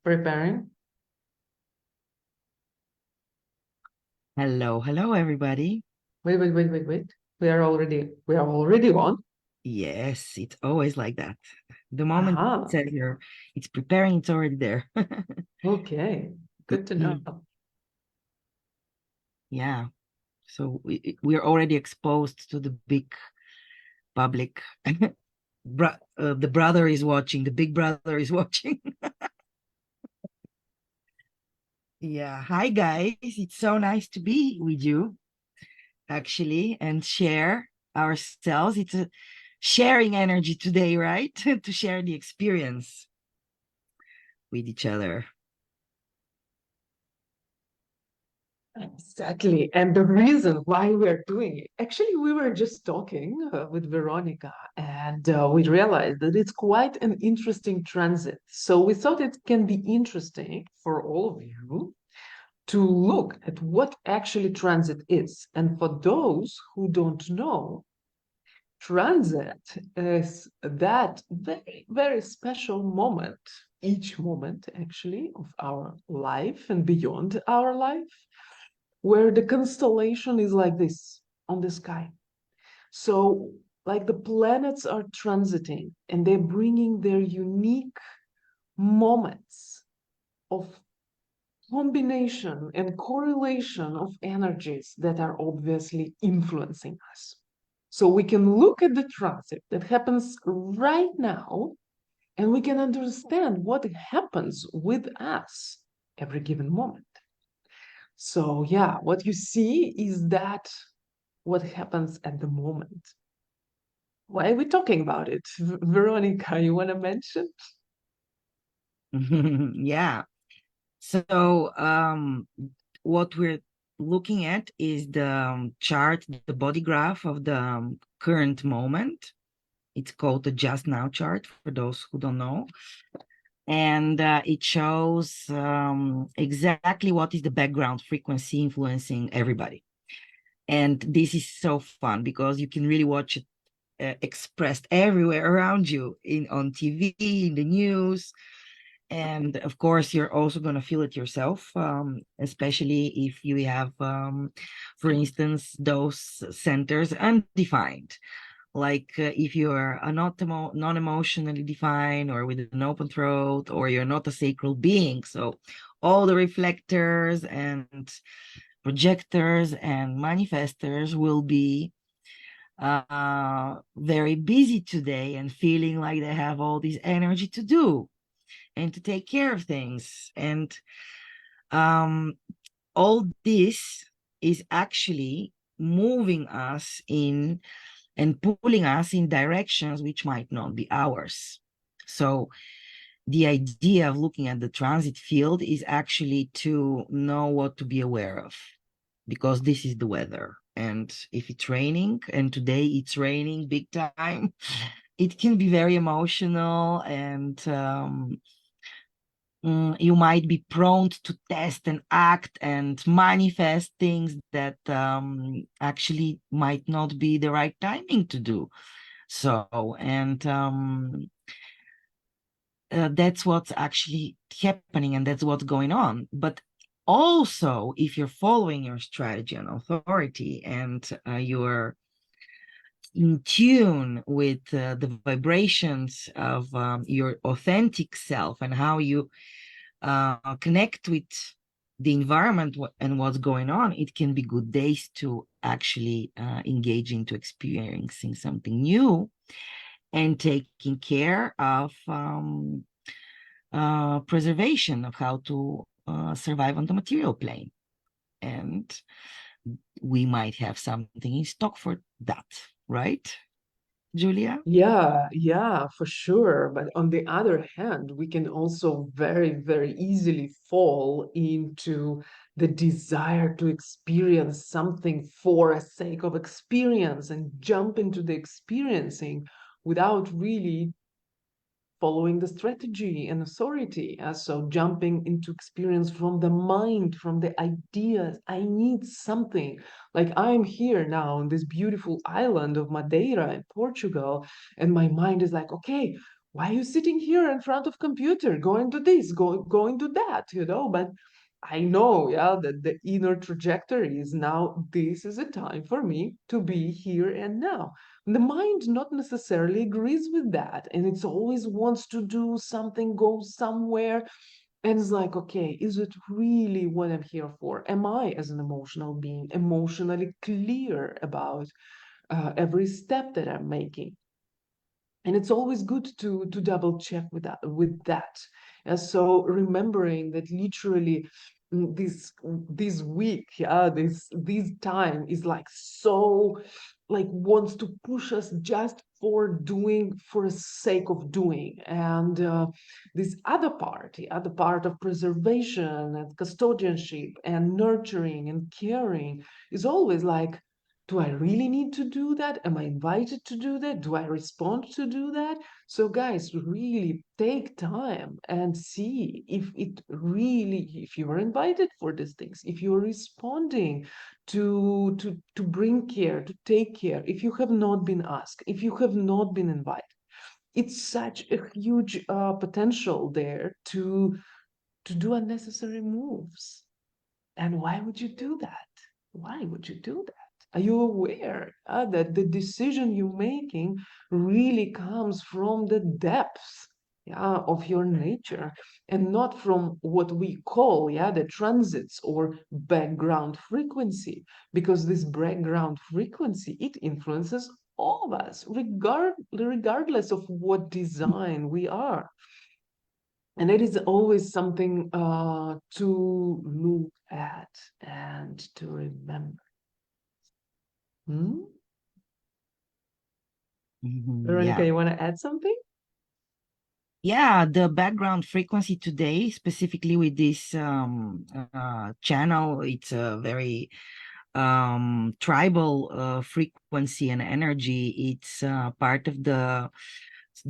Preparing. Hello, everybody. Wait. We are already on. Yes, it's always like that. The moment it Aha. says here, it's preparing, it's already there. Okay. Good to know. Yeah, so we're already exposed to the big public. The brother is watching, the big brother is watching. Yeah, hi guys. It's so nice to be with you, actually, and share ourselves. It's a sharing energy today, right? To share the experience with each other. Exactly. And the reason why we're doing it, actually, we were just talking with Veronica and we realized that it's quite an interesting transit. So we thought it can be interesting for all of you to look at what actually transit is. And for those who don't know, transit is that very, very special moment, each moment actually of our life and beyond our life, where the constellation is like this on the sky. So, like the planets are transiting and they're bringing their unique moments of combination and correlation of energies that are obviously influencing us. So we can look at the transit that happens right now and we can understand what happens with us every given moment. So, yeah, what you see is that what happens at the moment. Why are we talking about it? Veronica, you want to mention? Yeah. So what we're looking at is the chart, the body graph of the current moment. It's called the Just Now chart for those who don't know. And it shows exactly what is the background frequency influencing everybody. And this is so fun because you can really watch it expressed everywhere around you on TV, in the news. And of course, you're also going to feel it yourself, especially if you have, for instance, those centers undefined. Like if you're a non-emotionally defined or with an open throat, or you're not a sacral being. So all the reflectors and projectors and manifestors will be very busy today and feeling like they have all this energy to do and to take care of things. And um, all this is actually moving us in and pulling us in directions which might not be ours. So the idea of looking at the transit field is actually to know what to be aware of, because this is the weather. And if it's raining, and today it's raining big time, it can be very emotional, and you might be prone to test and act and manifest things that actually might not be the right timing to do. So, and that's what's actually happening, and that's what's going on. But also, if you're following your strategy and authority, and you're in tune with the vibrations of your authentic self and how you connect with the environment and what's going on, it can be good days to actually engage into experiencing something new and taking care of preservation of how to survive on the material plane. And we might have something in stock for that, right, Julia? Yeah, for sure. But on the other hand, we can also very, very easily fall into the desire to experience something for a sake of experience and jump into the experiencing without really following the strategy and authority. So jumping into experience from the mind, from the ideas. I need something. Like I'm here now on this beautiful island of Madeira in Portugal, and my mind is like, okay, why are you sitting here in front of computer, going to this, going to that, but I know, yeah, that the inner trajectory is now, this is a time for me to be here and now. The mind not necessarily agrees with that, and it's always wants to do something, go somewhere, and it's like, okay, is it really what I'm here for? Am I, as an emotional being, emotionally clear about every step that I'm making? And it's always good to double check with that. And so remembering that literally, this week, yeah, this time is like, so like, wants to push us just for doing, for the sake of doing. And this other part, the other part of preservation and custodianship and nurturing and caring, is always like, do I really need to do that? Am I invited to do that? Do I respond to do that? So, guys, really take time and see if it really, if you are invited for these things, if you're responding to bring care, to take care, if you have not been asked, if you have not been invited. It's such a huge potential there to do unnecessary moves. And why would you do that? Why would you do that? Are you aware that the decision you're making really comes from the depths, yeah, of your nature, and not from what we call, yeah, the transits or background frequency? Because this background frequency, it influences all of us, regardless of what design we are. And it is always something to look at and to remember. Hmm? Veronica, Yeah. you want to add something? Yeah, the background frequency today, specifically with this channel, it's a very tribal frequency and energy. It's part of the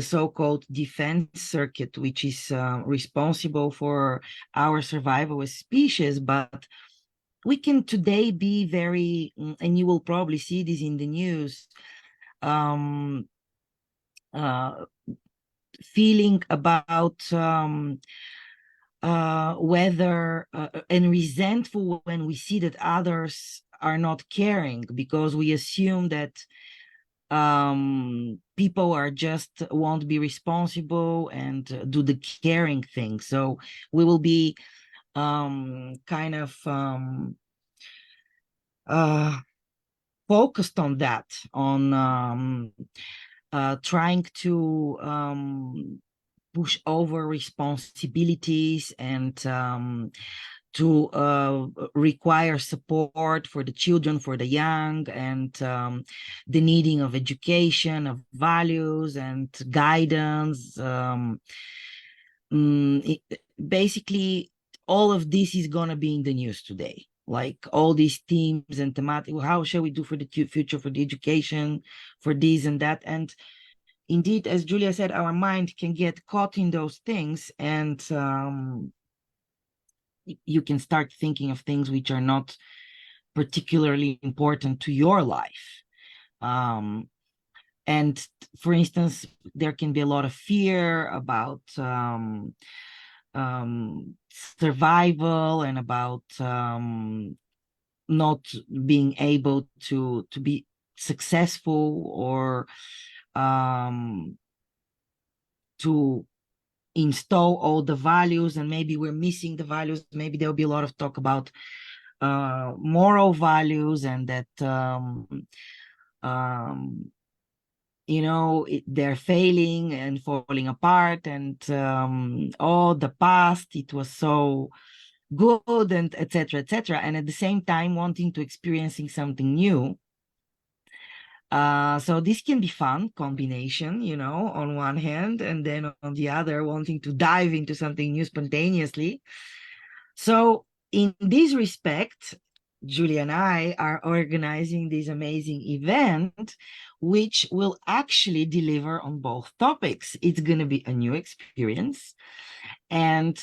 so-called defense circuit, which is responsible for our survival as species. But we can today be very, and you will probably see this in the news, um, uh, feeling about whether and resentful when we see that others are not caring, because we assume that people are just won't be responsible and do the caring thing. So we will be kind of focused on that, on trying to push over responsibilities and to require support for the children, for the young, and the needing of education, of values and guidance. Basically, all of this is going to be in the news today. Like all these themes and thematic, how shall we do for the future, for the education, for this and that. And indeed, as Julia said, our mind can get caught in those things, and you can start thinking of things which are not particularly important to your life. And for instance, there can be a lot of fear about survival and about not being able to be successful, or to install all the values, and maybe we're missing the values. Maybe there'll be a lot of talk about moral values, and that they're failing and falling apart, and the past, it was so good, and etc., etc., and at the same time wanting to experiencing something new. So this can be fun combination, on one hand, and then on the other, wanting to dive into something new spontaneously. So in this respect, Julia and I are organizing this amazing event, which will actually deliver on both topics. It's going to be a new experience, and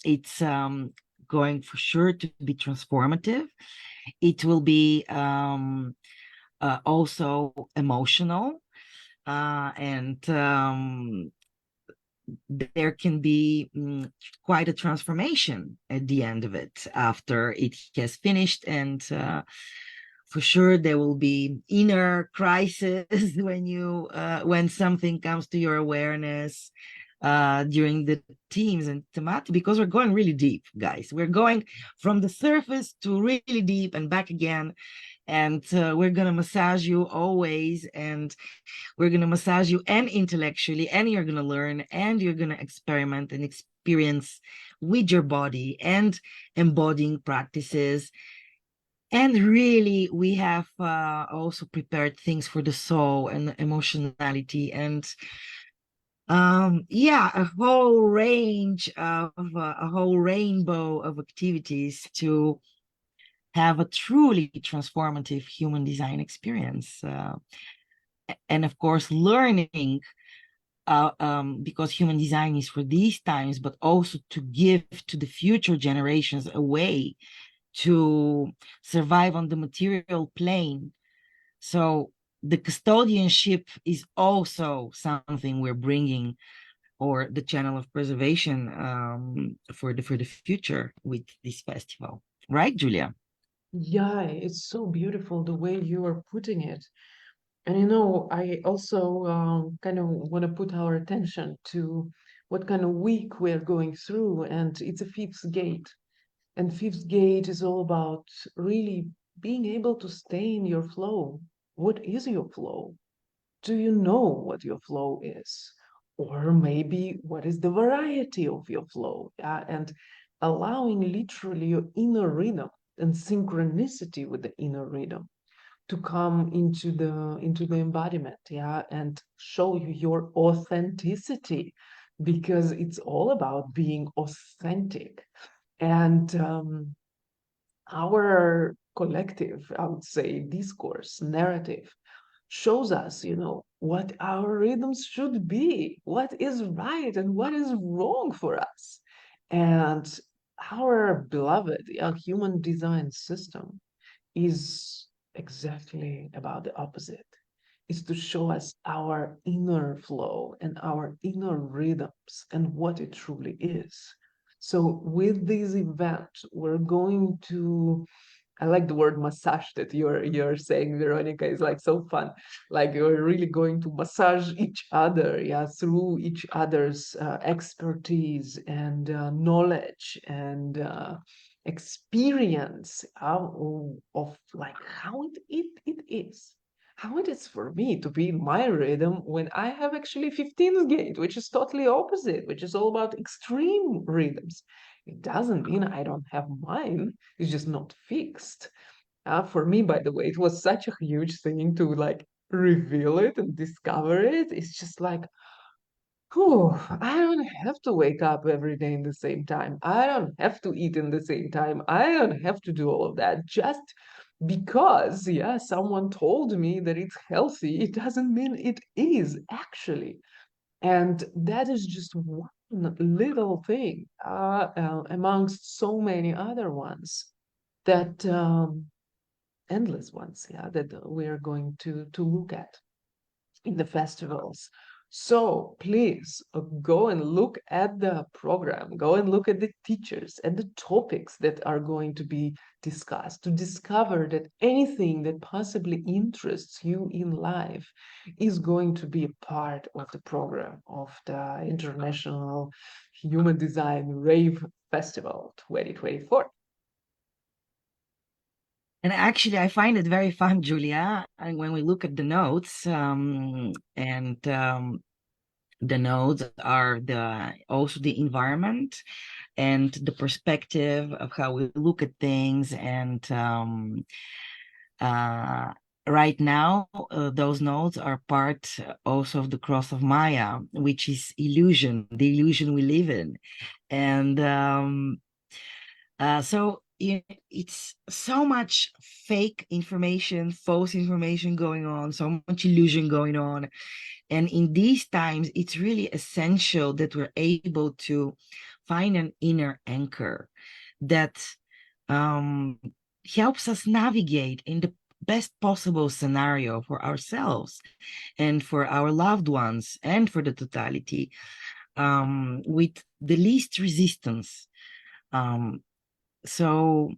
it's going for sure to be transformative. It will be also emotional. and there can be quite a transformation at the end of it after it has finished. And for sure, there will be inner crisis when something comes to your awareness during the teams and thematic, because we're going really deep, guys. We're going from the surface to really deep and back again. And we're going to massage you always, and we're going to massage you and intellectually, and you're going to learn, and you're going to experiment and experience with your body and embodying practices. And really, we have also prepared things for the soul and emotionality, and yeah, a whole range of a whole rainbow of activities to have a truly transformative human design experience. And of course, learning, because human design is for these times, but also to give to the future generations a way to survive on the material plane. So the custodianship is also something we're bringing, or the channel of preservation, for the future with this festival, right, Julia? Yeah, it's so beautiful the way you are putting it. And you know, I also kind of want to put our attention to what kind of week we're going through, and it's a fifth gate. And fifth gate is all about really being able to stay in your flow. What is your flow? Do you know what your flow is? Or maybe what is the variety of your flow? And allowing literally your inner rhythm and synchronicity with the inner rhythm to come into the embodiment, yeah, and show you your authenticity, because it's all about being authentic. And our collective, I would say, discourse narrative shows us, you know, what our rhythms should be, what is right and what is wrong for us. And our beloved human design system is exactly about the opposite. Is to show us our inner flow and our inner rhythms and what it truly is. So with this event, we're going to, I like the word massage that you're saying, Veronica, is like so fun. Like you're really going to massage each other, yeah, through each other's expertise and knowledge and experience of like how it is. How it is for me to be in my rhythm when I have actually 15th gate, which is totally opposite, which is all about extreme rhythms. It doesn't mean I don't have mine. It's just not fixed. For me, by the way, it was such a huge thing to like reveal it and discover it. It's just like, oh, I don't have to wake up every day in the same time. I don't have to eat in the same time. I don't have to do all of that. Just because, yeah, someone told me that it's healthy, it doesn't mean it is actually. And that is just one little thing amongst so many other ones that endless ones, yeah, that we're going to look at in the festivals. So please go and look at the program, go and look at the teachers and the topics that are going to be discussed to discover that anything that possibly interests you in life is going to be a part of the program of the International Human Design Rave Festival 2024. And actually, I find it very fun, Julia, and when we look at the notes, and the nodes are also the environment and the perspective of how we look at things. And right now, those nodes are part also of the cross of Maya, which is illusion, the illusion we live in. And so it's so much fake information, false information going on, so much illusion going on. And in these times, it's really essential that we're able to find an inner anchor that helps us navigate best possible scenario for ourselves and for our loved ones and for the totality, with the least resistance. So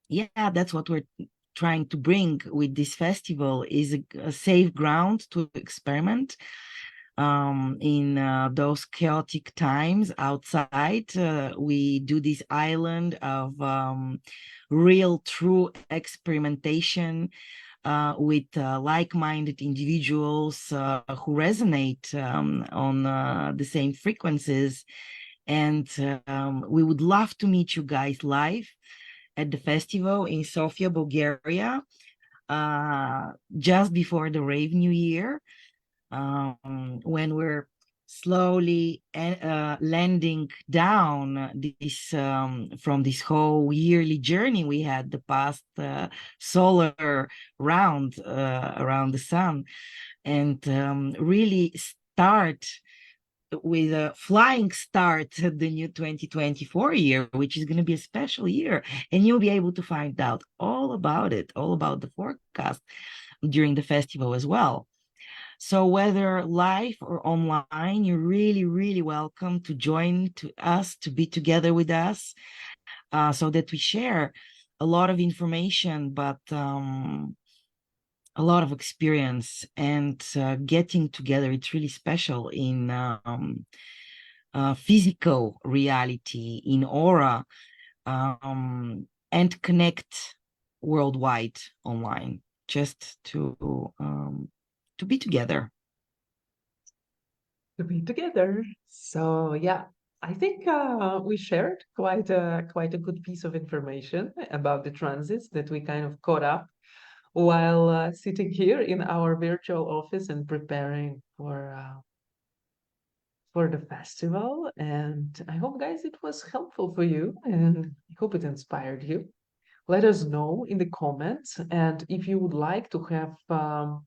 yeah, that's what we're trying to bring with this festival, is a safe ground to experiment in those chaotic times outside. We do this island of real, true experimentation with like-minded individuals who resonate on the same frequencies. And we would love to meet you guys live at the festival in Sofia, Bulgaria, just before the Rave New Year, when we're slowly landing down this from this whole yearly journey we had, the past solar round around the sun, and really start with a flying start the new 2024 year, which is going to be a special year. And you'll be able to find out all about it, all about the forecast during the festival as well. So whether live or online, you're really, really welcome to join to us, to be together with us, so that we share a lot of information, but a lot of experience, and getting together. It's really special in physical reality, in aura, and connect worldwide online, just to be together. To be together. So yeah, I think we shared quite a good piece of information about the transits that we kind of caught up while sitting here in our virtual office and preparing for the festival. And I hope, guys, it was helpful for you, and I hope it inspired you. Let us know in the comments, and if you would like to have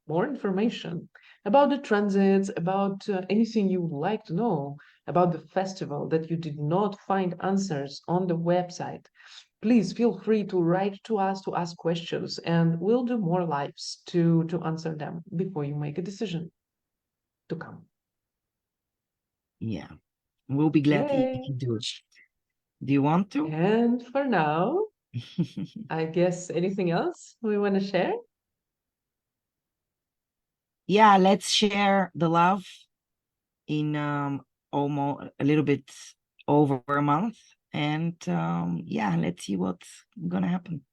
more information about the transits, about anything you would like to know about the festival that you did not find answers on the website, please feel free to write to us to ask questions, and we'll do more lives to answer them before you make a decision to come. Yeah, we'll be glad if you Yay! do. Do you want to? And for now, I guess anything else we want to share? Yeah, let's share the love in almost a little bit over a month, and yeah, let's see what's gonna happen.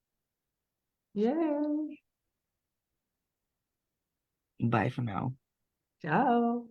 Yay! Bye for now. Ciao!